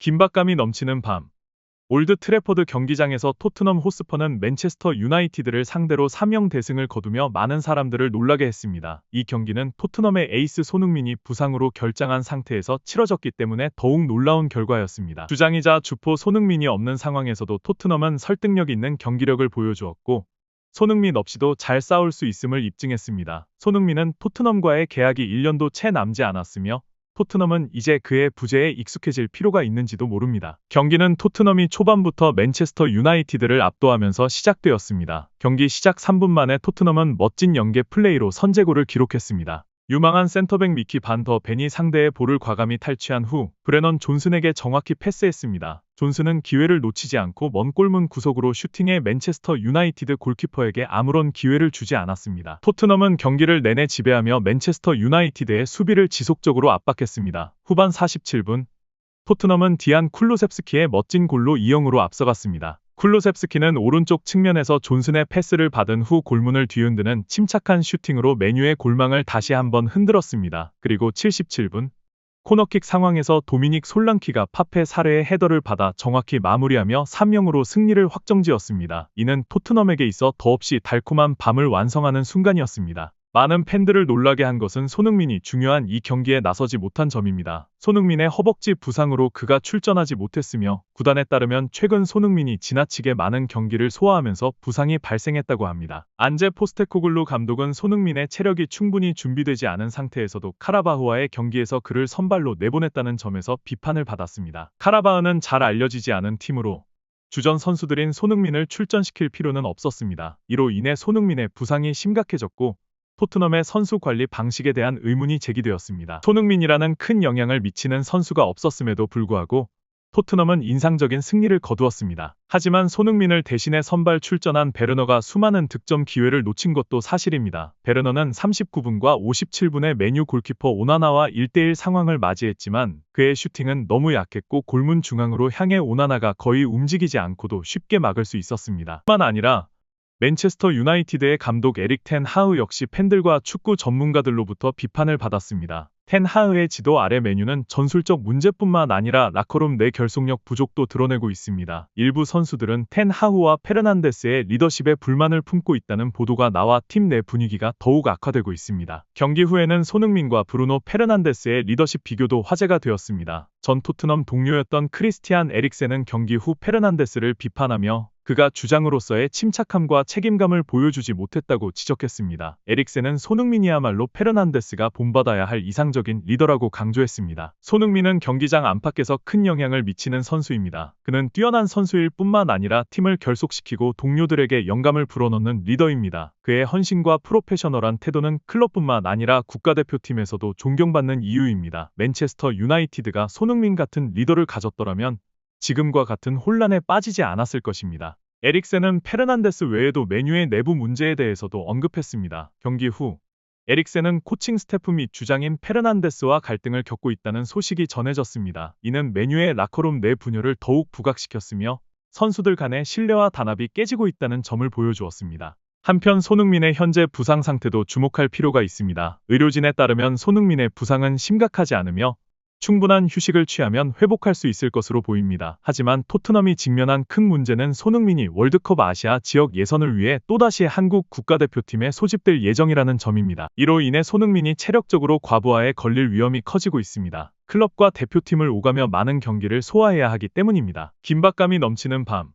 긴박감이 넘치는 밤. 올드 트래포드 경기장에서 토트넘 호스퍼는 맨체스터 유나이티드를 상대로 3영 대승을 거두며 많은 사람들을 놀라게 했습니다. 이 경기는 토트넘의 에이스 손흥민이 부상으로 결장한 상태에서 치러졌기 때문에 더욱 놀라운 결과였습니다. 주장이자 주포 손흥민이 없는 상황에서도 토트넘은 설득력 있는 경기력을 보여주었고 손흥민 없이도 잘 싸울 수 있음을 입증했습니다. 손흥민은 토트넘과의 계약이 1년도 채 남지 않았으며 토트넘은 이제 그의 부재에 익숙해질 필요가 있는지도 모릅니다. 경기는 토트넘이 초반부터 맨체스터 유나이티드를 압도하면서 시작되었습니다. 경기 시작 3분 만에 토트넘은 멋진 연계 플레이로 선제골을 기록했습니다. 유망한 센터백 미키 반 더 벤이 상대의 볼을 과감히 탈취한 후 브레넌 존슨에게 정확히 패스했습니다. 존슨은 기회를 놓치지 않고 먼 골문 구석으로 슈팅해 맨체스터 유나이티드 골키퍼에게 아무런 기회를 주지 않았습니다. 토트넘은 경기를 내내 지배하며 맨체스터 유나이티드의 수비를 지속적으로 압박했습니다. 후반 47분 토트넘은 디안 쿨루셉스키의 멋진 골로 2-0으로 앞서갔습니다. 쿨루셉스키는 오른쪽 측면에서 존슨의 패스를 받은 후 골문을 뒤흔드는 침착한 슈팅으로 메뉴의 골망을 다시 한번 흔들었습니다. 그리고 77분 코너킥 상황에서 도미닉 솔랑키가 파페 사레의 헤더를 받아 정확히 마무리하며 3-0으로 승리를 확정지었습니다. 이는 토트넘에게 있어 더없이 달콤한 밤을 완성하는 순간이었습니다. 많은 팬들을 놀라게 한 것은 손흥민이 중요한 이 경기에 나서지 못한 점입니다. 손흥민의 허벅지 부상으로 그가 출전하지 못했으며 구단에 따르면 최근 손흥민이 지나치게 많은 경기를 소화하면서 부상이 발생했다고 합니다. 안제 포스테코글루 감독은 손흥민의 체력이 충분히 준비되지 않은 상태에서도 카라바흐와의 경기에서 그를 선발로 내보냈다는 점에서 비판을 받았습니다. 카라바흐는 잘 알려지지 않은 팀으로 주전 선수들인 손흥민을 출전시킬 필요는 없었습니다. 이로 인해 손흥민의 부상이 심각해졌고 토트넘의 선수 관리 방식에 대한 의문이 제기되었습니다. 손흥민이라는 큰 영향을 미치는 선수가 없었음에도 불구하고 토트넘은 인상적인 승리를 거두었습니다. 하지만 손흥민을 대신해 선발 출전한 베르너가 수많은 득점 기회를 놓친 것도 사실입니다. 베르너는 39분과 57분에 메뉴 골키퍼 오나나와 1대1 상황을 맞이했지만 그의 슈팅은 너무 약했고 골문 중앙으로 향해 오나나가 거의 움직이지 않고도 쉽게 막을 수 있었습니다. 뿐만 아니라 맨체스터 유나이티드의 감독 에릭 텐 하흐 역시 팬들과 축구 전문가들로부터 비판을 받았습니다. 텐 하흐의 지도 아래 메뉴는 전술적 문제뿐만 아니라 라커룸 내 결속력 부족도 드러내고 있습니다. 일부 선수들은 텐 하흐와 페르난데스의 리더십에 불만을 품고 있다는 보도가 나와 팀 내 분위기가 더욱 악화되고 있습니다. 경기 후에는 손흥민과 브루노 페르난데스의 리더십 비교도 화제가 되었습니다. 전 토트넘 동료였던 크리스티안 에릭센은 경기 후 페르난데스를 비판하며 그가 주장으로서의 침착함과 책임감을 보여주지 못했다고 지적했습니다. 에릭센은 손흥민이야말로 페르난데스가 본받아야 할 이상적인 리더라고 강조했습니다. 손흥민은 경기장 안팎에서 큰 영향을 미치는 선수입니다. 그는 뛰어난 선수일 뿐만 아니라 팀을 결속시키고 동료들에게 영감을 불어넣는 리더입니다. 그의 헌신과 프로페셔널한 태도는 클럽뿐만 아니라 국가대표팀에서도 존경받는 이유입니다. 맨체스터 유나이티드가 손흥민 같은 리더를 가졌더라면 지금과 같은 혼란에 빠지지 않았을 것입니다. 에릭센은 페르난데스 외에도 메뉴의 내부 문제에 대해서도 언급했습니다. 경기 후 에릭센은 코칭 스태프 및 주장인 페르난데스와 갈등을 겪고 있다는 소식이 전해졌습니다. 이는 메뉴의 라커룸 내 분열을 더욱 부각시켰으며 선수들 간의 신뢰와 단합이 깨지고 있다는 점을 보여주었습니다. 한편 손흥민의 현재 부상 상태도 주목할 필요가 있습니다. 의료진에 따르면 손흥민의 부상은 심각하지 않으며 충분한 휴식을 취하면 회복할 수 있을 것으로 보입니다. 하지만 토트넘이 직면한 큰 문제는 손흥민이 월드컵 아시아 지역 예선을 위해 또다시 한국 국가대표팀에 소집될 예정이라는 점입니다. 이로 인해 손흥민이 체력적으로 과부하에 걸릴 위험이 커지고 있습니다. 클럽과 대표팀을 오가며 많은 경기를 소화해야 하기 때문입니다. 긴박감이 넘치는 밤.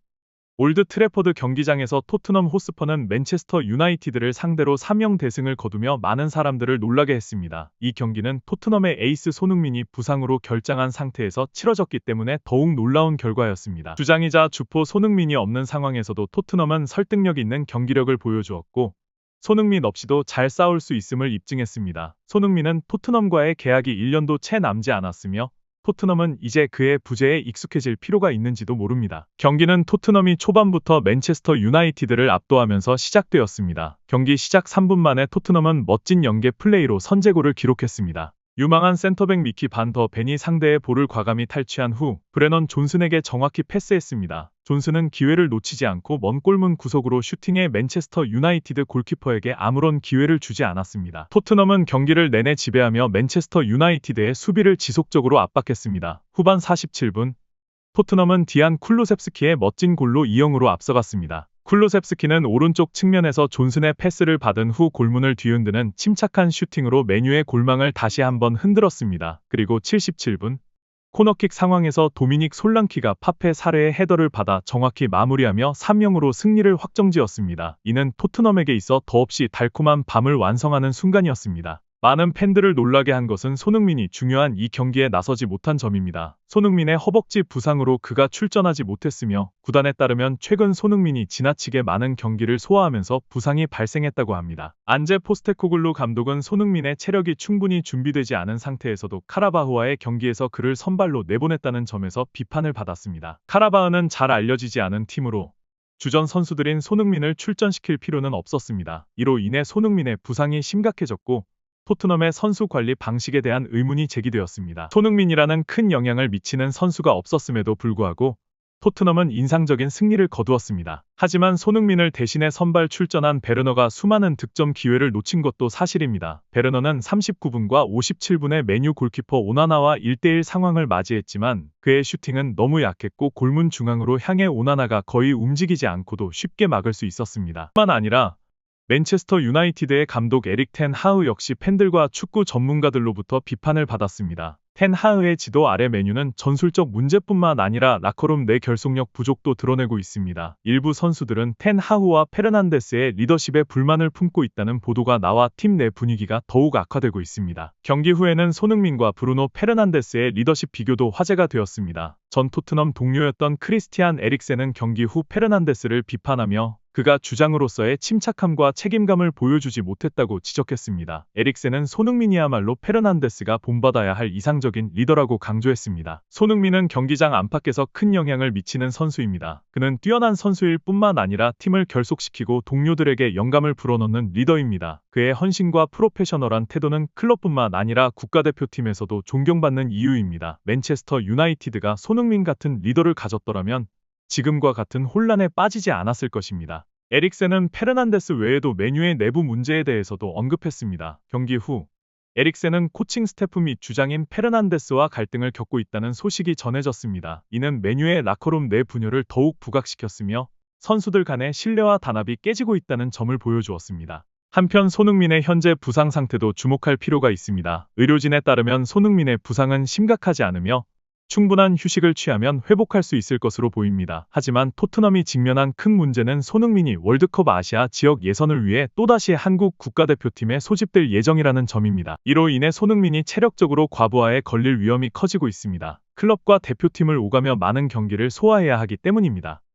올드 트래포드 경기장에서 토트넘 호스퍼는 맨체스터 유나이티드를 상대로 3영 대승을 거두며 많은 사람들을 놀라게 했습니다. 이 경기는 토트넘의 에이스 손흥민이 부상으로 결장한 상태에서 치러졌기 때문에 더욱 놀라운 결과였습니다. 주장이자 주포 손흥민이 없는 상황에서도 토트넘은 설득력 있는 경기력을 보여주었고 손흥민 없이도 잘 싸울 수 있음을 입증했습니다. 손흥민은 토트넘과의 계약이 1년도 채 남지 않았으며 토트넘은 이제 그의 부재에 익숙해질 필요가 있는지도 모릅니다. 경기는 토트넘이 초반부터 맨체스터 유나이티드를 압도하면서 시작되었습니다. 경기 시작 3분 만에 토트넘은 멋진 연계 플레이로 선제골을 기록했습니다. 유망한 센터백 미키 반 더 벤이 상대의 볼을 과감히 탈취한 후 브레넌 존슨에게 정확히 패스했습니다. 존슨은 기회를 놓치지 않고 먼 골문 구석으로 슈팅해 맨체스터 유나이티드 골키퍼에게 아무런 기회를 주지 않았습니다. 토트넘은 경기를 내내 지배하며 맨체스터 유나이티드의 수비를 지속적으로 압박했습니다. 후반 47분 토트넘은 디안 쿨루셉스키의 멋진 골로 2-0으로 앞서갔습니다. 쿨루셉스키는 오른쪽 측면에서 존슨의 패스를 받은 후 골문을 뒤흔드는 침착한 슈팅으로 메뉴의 골망을 다시 한번 흔들었습니다. 그리고 77분 코너킥 상황에서 도미닉 솔랑키가 파페 사레의 헤더를 받아 정확히 마무리하며 3-0으로 승리를 확정지었습니다. 이는 토트넘에게 있어 더없이 달콤한 밤을 완성하는 순간이었습니다. 많은 팬들을 놀라게 한 것은 손흥민이 중요한 이 경기에 나서지 못한 점입니다. 손흥민의 허벅지 부상으로 그가 출전하지 못했으며 구단에 따르면 최근 손흥민이 지나치게 많은 경기를 소화하면서 부상이 발생했다고 합니다. 안제 포스테코글루 감독은 손흥민의 체력이 충분히 준비되지 않은 상태에서도 카라바흐와의 경기에서 그를 선발로 내보냈다는 점에서 비판을 받았습니다. 카라바흐는 잘 알려지지 않은 팀으로 주전 선수들인 손흥민을 출전시킬 필요는 없었습니다. 이로 인해 손흥민의 부상이 심각해졌고 토트넘의 선수 관리 방식에 대한 의문이 제기되었습니다. 손흥민이라는 큰 영향을 미치는 선수가 없었음에도 불구하고 토트넘은 인상적인 승리를 거두었습니다. 하지만 손흥민을 대신해 선발 출전한 베르너가 수많은 득점 기회를 놓친 것도 사실입니다. 베르너는 39분과 57분에 메뉴 골키퍼 오나나와 1대1 상황을 맞이했지만 그의 슈팅은 너무 약했고 골문 중앙으로 향해 오나나가 거의 움직이지 않고도 쉽게 막을 수 있었습니다. 뿐만 아니라 맨체스터 유나이티드의 감독 에릭 텐 하흐 역시 팬들과 축구 전문가들로부터 비판을 받았습니다. 텐 하흐의 지도 아래 메뉴는 전술적 문제뿐만 아니라 라커룸 내 결속력 부족도 드러내고 있습니다. 일부 선수들은 텐 하흐와 페르난데스의 리더십에 불만을 품고 있다는 보도가 나와 팀 내 분위기가 더욱 악화되고 있습니다. 경기 후에는 손흥민과 브루노 페르난데스의 리더십 비교도 화제가 되었습니다. 전 토트넘 동료였던 크리스티안 에릭센은 경기 후 페르난데스를 비판하며 그가 주장으로서의 침착함과 책임감을 보여주지 못했다고 지적했습니다. 에릭센은 손흥민이야말로 페르난데스가 본받아야 할 이상적인 리더라고 강조했습니다. 손흥민은 경기장 안팎에서 큰 영향을 미치는 선수입니다. 그는 뛰어난 선수일 뿐만 아니라 팀을 결속시키고 동료들에게 영감을 불어넣는 리더입니다. 그의 헌신과 프로페셔널한 태도는 클럽뿐만 아니라 국가대표팀에서도 존경받는 이유입니다. 맨체스터 유나이티드가 손흥민 같은 리더를 가졌더라면 지금과 같은 혼란에 빠지지 않았을 것입니다. 에릭센은 페르난데스 외에도 메뉴의 내부 문제에 대해서도 언급했습니다. 경기 후 에릭센은 코칭 스태프 및 주장인 페르난데스와 갈등을 겪고 있다는 소식이 전해졌습니다. 이는 메뉴의 라커룸 내 분열을 더욱 부각시켰으며 선수들 간의 신뢰와 단합이 깨지고 있다는 점을 보여주었습니다. 한편 손흥민의 현재 부상 상태도 주목할 필요가 있습니다. 의료진에 따르면 손흥민의 부상은 심각하지 않으며 충분한 휴식을 취하면 회복할 수 있을 것으로 보입니다. 하지만 토트넘이 직면한 큰 문제는 손흥민이 월드컵 아시아 지역 예선을 위해 또다시 한국 국가대표팀에 소집될 예정이라는 점입니다. 이로 인해 손흥민이 체력적으로 과부하에 걸릴 위험이 커지고 있습니다. 클럽과 대표팀을 오가며 많은 경기를 소화해야 하기 때문입니다.